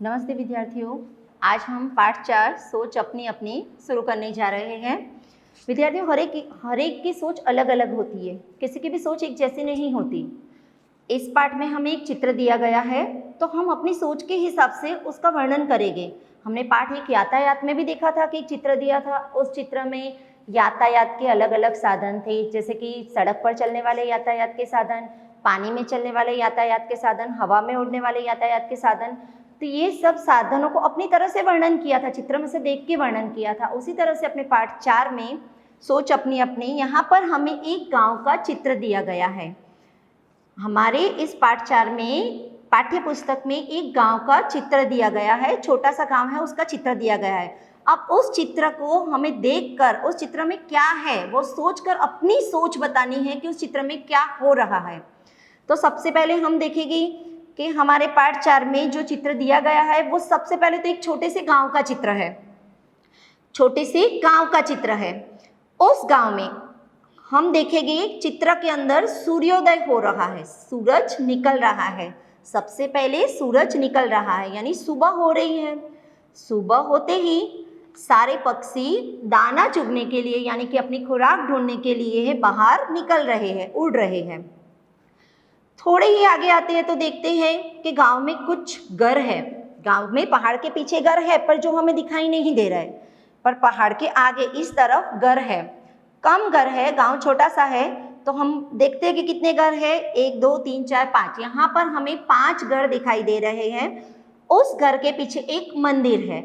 नमस्ते विद्यार्थियों, आज हम पाठ 4 सोच अपनी अपनी शुरू करने जा रहे हैं। विद्यार्थियों, हर एक की सोच अलग अलग होती है, किसी की भी सोच एक जैसी नहीं होती। इस पाठ में हमें एक चित्र दिया गया है, तो हम अपनी सोच के हिसाब से उसका वर्णन करेंगे। हमने पाठ एक यातायात में भी देखा था कि एक चित्र दिया था, उस चित्र में यातायात के अलग अलग साधन थे, जैसे कि सड़क पर चलने वाले यातायात के साधन, पानी में चलने वाले यातायात के साधन, हवा में उड़ने वाले यातायात के साधन। तो ये सब साधनों को अपनी तरह से वर्णन किया था, चित्र में से देख के वर्णन किया था। उसी तरह से अपने पाठ 4 में सोच अपनी अपनी, यहाँ पर हमें एक गांव का चित्र दिया गया है। हमारे इस पाठ 4 में पाठ्य पुस्तक में एक गांव का चित्र दिया गया है, छोटा सा गांव है, उसका चित्र दिया गया है। अब उस चित्र को हमें देखकर उस चित्र में क्या है वो सोचकर अपनी सोच बतानी है कि उस चित्र में क्या हो रहा है। तो सबसे पहले हम देखेंगे कि हमारे पाठ 4 में जो चित्र दिया गया है वो सबसे पहले तो एक छोटे से गांव का चित्र है। छोटे से गांव का चित्र है। उस गांव में हम देखेंगे चित्र के अंदर सूर्योदय हो रहा है, सूरज निकल रहा है। सबसे पहले सूरज निकल रहा है, यानी सुबह हो रही है। सुबह होते ही सारे पक्षी दाना चुगने के लिए, यानी कि अपनी खुराक ढूंढने के लिए बाहर निकल रहे हैं, उड़ रहे हैं। थोड़े ही आगे आते हैं तो देखते हैं कि गांव में कुछ घर है। गांव में पहाड़ के पीछे घर है, पर जो हमें दिखाई नहीं दे रहा है, पर पहाड़ के आगे इस तरफ घर है। कम घर है, गांव छोटा सा है, तो हम देखते हैं कि कितने घर है, 1 2 3 4 5। यहाँ पर हमें 5 घर दिखाई दे रहे हैं। उस घर के पीछे एक मंदिर है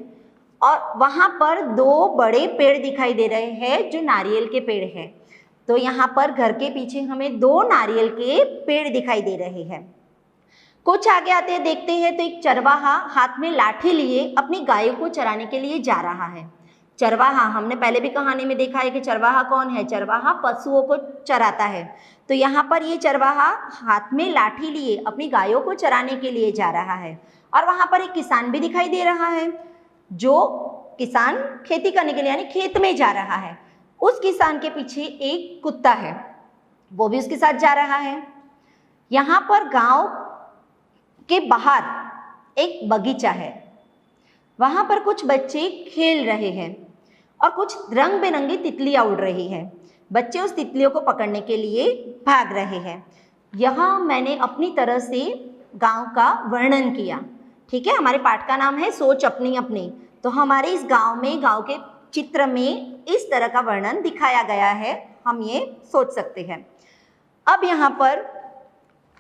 और वहाँ पर 2 बड़े पेड़ दिखाई दे रहे हैं जो नारियल के पेड़ हैं। तो यहाँ पर घर के पीछे हमें 2 नारियल के पेड़ दिखाई दे रहे हैं। कुछ आगे आते हैं देखते हैं तो एक चरवाहा हाथ में लाठी लिए अपनी गायों को चराने के लिए जा रहा है। चरवाहा, हमने पहले भी कहानी में देखा है कि चरवाहा कौन है, चरवाहा पशुओं को चराता है। तो यहाँ पर ये चरवाहा हाथ में लाठी लिए अपनी गायों को चराने के लिए जा रहा है। और वहाँ पर एक किसान भी दिखाई दे रहा है, जो किसान खेती करने के लिए यानी खेत में जा रहा है। उस किसान के पीछे एक कुत्ता है, वो भी उसके साथ जा रहा है। यहाँ पर गांव के बाहर एक बगीचा है, वहाँ पर कुछ बच्चे खेल रहे हैं और कुछ रंग बिरंगी तितलियाँ उड़ रही हैं। बच्चे उस तितलियों को पकड़ने के लिए भाग रहे हैं। यहाँ मैंने अपनी तरह से गांव का वर्णन किया। ठीक है, हमारे पाठ का नाम है सोच अपनी अपनी। तो हमारे इस गांव में, गांव के चित्र में इस तरह का वर्णन दिखाया गया है, हम ये सोच सकते हैं। अब यहाँ पर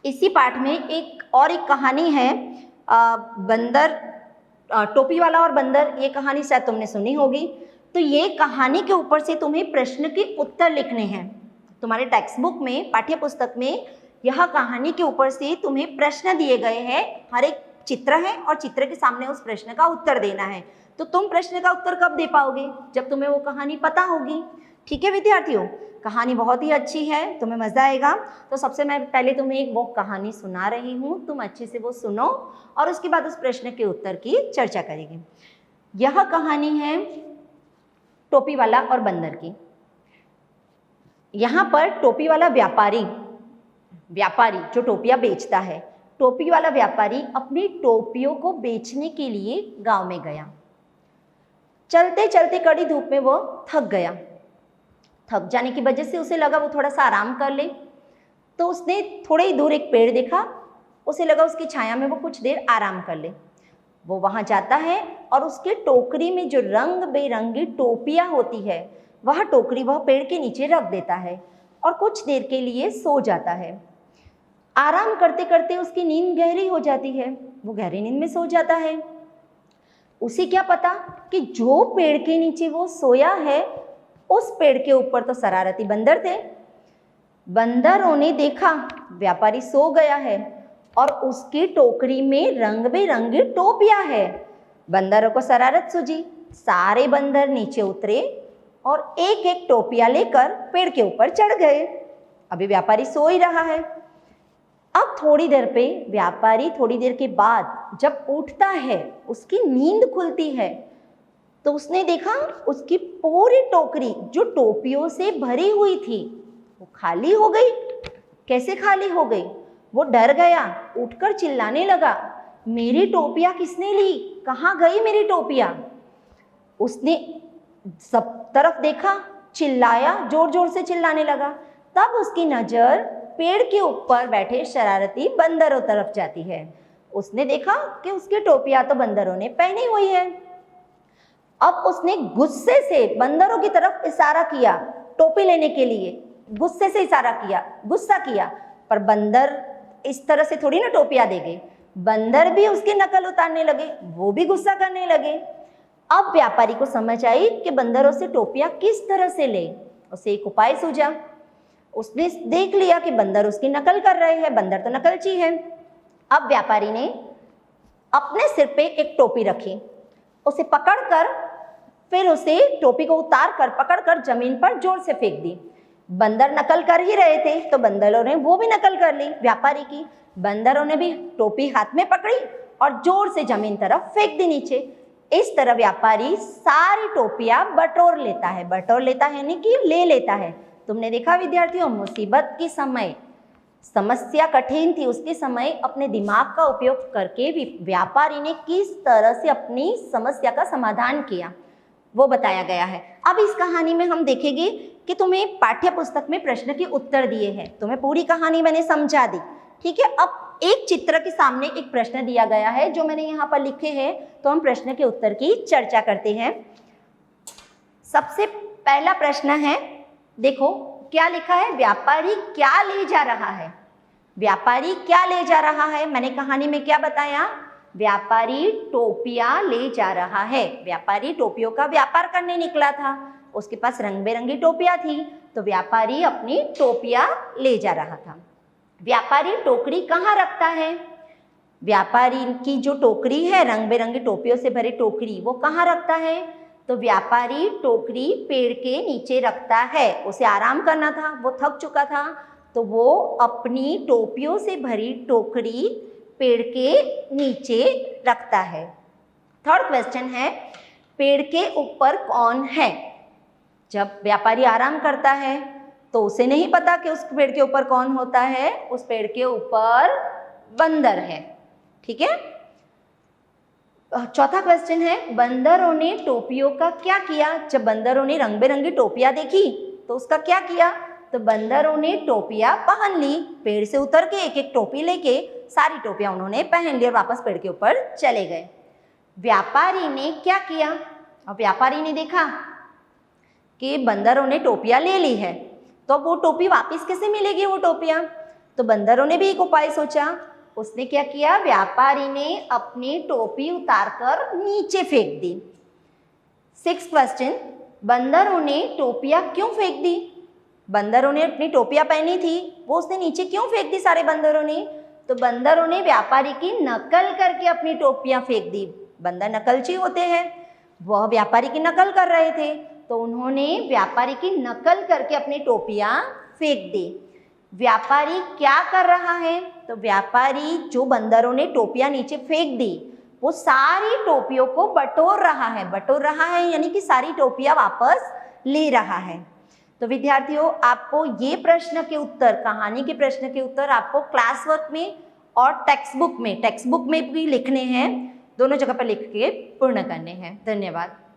इसी पाठ में एक कहानी है, बंदर, टोपी वाला और बंदर। ये कहानी शायद तुमने सुनी होगी। तो ये कहानी के ऊपर से तुम्हें प्रश्न के उत्तर लिखने हैं। तुम्हारे टेक्स्ट बुक में, पाठ्य पुस्तक में यह कहानी के ऊपर से तुम्हें प्रश्न दिए गए हैं। हर एक चित्र है और चित्र के सामने उस प्रश्न का उत्तर देना है। तो तुम प्रश्न का उत्तर कब दे पाओगे? जब तुम्हें वो कहानी पता होगी। ठीक है विद्यार्थियों, कहानी बहुत ही अच्छी है, तुम्हें मज़ा आएगा। तो सबसे मैं पहले तुम्हें एक वो कहानी सुना रही हूँ, तुम अच्छे से वो सुनो और उसके बाद उस प्रश्न के उत्तर की चर्चा करेंगे। यह कहानी है टोपी वाला और बंदर की। यहाँ पर टोपी वाला व्यापारी जो टोपियाँ बेचता है, टोपी वाला व्यापारी अपनी टोपियों को बेचने के लिए गांव में गया। चलते चलते कड़ी धूप में वो थक गया। थक जाने की वजह से उसे लगा वो थोड़ा सा आराम कर ले। तो उसने थोड़े ही दूर एक पेड़ देखा, उसे लगा उसकी छाया में वो कुछ देर आराम कर ले। वो वहाँ जाता है और उसके टोकरी में जो रंग बेरंगी टोपियाँ होती है, वह टोकरी वह पेड़ के नीचे रख देता है और कुछ देर के लिए सो जाता है। आराम करते करते उसकी नींद गहरी हो जाती है, वो गहरी नींद में सो जाता है। उसे क्या पता कि जो पेड़ के नीचे वो सोया है, उस पेड़ के ऊपर तो शरारती बंदर थे। बंदरों ने देखा व्यापारी सो गया है और उसकी टोकरी में रंग बिरंगी टोपियाँ है। बंदरों को शरारत सूझी, सारे बंदर नीचे उतरे और एक एक टोपियाँ लेकर पेड़ के ऊपर चढ़ गए। अभी व्यापारी सो ही रहा है। अब थोड़ी देर पे व्यापारी थोड़ी देर के बाद जब उठता है, उसकी नींद खुलती है, तो उसने देखा उसकी पूरी टोकरी जो टोपियों से भरी हुई थी वो खाली हो गई। कैसे खाली हो गई? वो डर गया, उठकर चिल्लाने लगा मेरी टोपियाँ किसने ली, कहाँ गई मेरी टोपियाँ। उसने सब तरफ देखा, चिल्लाया, जोर जोर से चिल्लाने लगा। तब उसकी नज़र पेड़ के ऊपर बैठे शरारती बंदरों तरफ जाती है। उसने देखा कि उसकी टोपियाँ तो बंदरों ने पहनी हुई है। अब उसने गुस्से से बंदरों की तरफ इशारा किया टोपी लेने के लिए, गुस्से से इशारा किया, गुस्सा किया, पर बंदर इस तरह से थोड़ी ना टोपियाँ देंगे। बंदर भी उसकी नकल उतारने लगे, वो भी गुस्सा करने लगे। अब व्यापारी को समझ आई कि बंदरों से टोपियाँ किस तरह से ले। उसे एक उपाय सूझा। उसने देख लिया कि बंदर उसकी नकल कर रहे हैं, बंदर तो नकलची है। अब व्यापारी ने अपने सिर पे एक टोपी रखी, उसे पकड़कर फिर उसे टोपी को उतार कर पकड़कर जमीन पर जोर से फेंक दी। बंदर नकल कर ही रहे थे तो बंदरों ने वो भी नकल कर ली व्यापारी की। बंदरों ने भी टोपी हाथ में पकड़ी और जोर से जमीन तरफ फेंक दी नीचे। इस तरह व्यापारी सारी टोपियां बटोर लेता है। बटोर लेता है यानी कि ले लेता है। तुमने देखा विद्यार्थियों, मुसीबत के समय, समस्या कठिन थी, उसके समय अपने दिमाग का उपयोग करके व्यापारी ने किस तरह से अपनी समस्या का समाधान किया वो बताया गया है। अब इस कहानी में हम देखेंगे कि तुम्हें पाठ्य पुस्तक में प्रश्न के उत्तर दिए हैं, तुम्हें पूरी कहानी मैंने समझा दी, ठीक है। अब एक चित्र के सामने एक प्रश्न दिया गया है जो मैंने यहाँ पर लिखे हैं, तो हम प्रश्न के उत्तर की चर्चा करते हैं। सबसे पहला प्रश्न है, देखो क्या लिखा है, व्यापारी क्या ले जा रहा है। व्यापारी क्या ले जा रहा है, मैंने कहानी में क्या बताया, व्यापारी टोपियां ले जा रहा है। व्यापारी टोपियों का व्यापार करने निकला था, उसके पास रंग बिरंगी टोपियां थी, तो व्यापारी अपनी टोपियां ले जा रहा था। व्यापारी टोकरी कहाँ रखता है, व्यापारी की जो टोकरी है, रंग बिरंगी टोपियों से भरी टोकरी, वो कहाँ रखता है, तो व्यापारी टोकरी पेड़ के नीचे रखता है। उसे आराम करना था, वो थक चुका था, तो वो अपनी टोपियों से भरी टोकरी पेड़ के नीचे रखता है। थर्ड क्वेश्चन है, पेड़ के ऊपर कौन है। जब व्यापारी आराम करता है तो उसे नहीं पता कि उस पेड़ के ऊपर कौन होता है, उस पेड़ के ऊपर बंदर है, ठीक है। चौथा क्वेश्चन है, बंदरों ने टोपियों का क्या किया। जब बंदरों ने रंग बिरंगी टोपियां देखी तो उसका क्या किया, तो बंदरों ने टोपियां पहन ली। पेड़ से उतर के एक एक टोपी लेके सारी टोपियां उन्होंने पहन ली और वापस पेड़ के ऊपर चले गए। व्यापारी ने क्या किया, अब व्यापारी ने देखा कि बंदरों ने टोपियां ले ली है, तो वो टोपी वापस कैसे मिलेगी वो टोपियां, तो बंदरों ने भी एक उपाय सोचा। उसने क्या किया, व्यापारी ने अपनी टोपी उतारकर नीचे फेंक दी। सिक्स्थ क्वेश्चन, बंदरों ने टोपियां क्यों फेंक दी। बंदरों ने अपनी टोपियां पहनी थी, वो उसने नीचे क्यों फेंक दी सारे बंदरों ने, तो बंदरों ने व्यापारी की नकल करके अपनी टोपियां फेंक दी। बंदर नकलची होते हैं, वह व्यापारी की नकल कर रहे थे, तो उन्होंने व्यापारी की नकल करके अपनी टोपियां फेंक दी। व्यापारी क्या कर रहा है, तो व्यापारी जो बंदरों ने टोपियां नीचे फेंक दी वो सारी टोपियों को बटोर रहा है। बटोर रहा है यानी कि सारी टोपियां वापस ले रहा है। तो विद्यार्थियों, आपको ये प्रश्न के उत्तर, कहानी के प्रश्न के उत्तर आपको क्लास वर्क में और टेक्स्ट बुक में भी लिखने हैं, दोनों जगह पर लिख के पूर्ण करने हैं। धन्यवाद।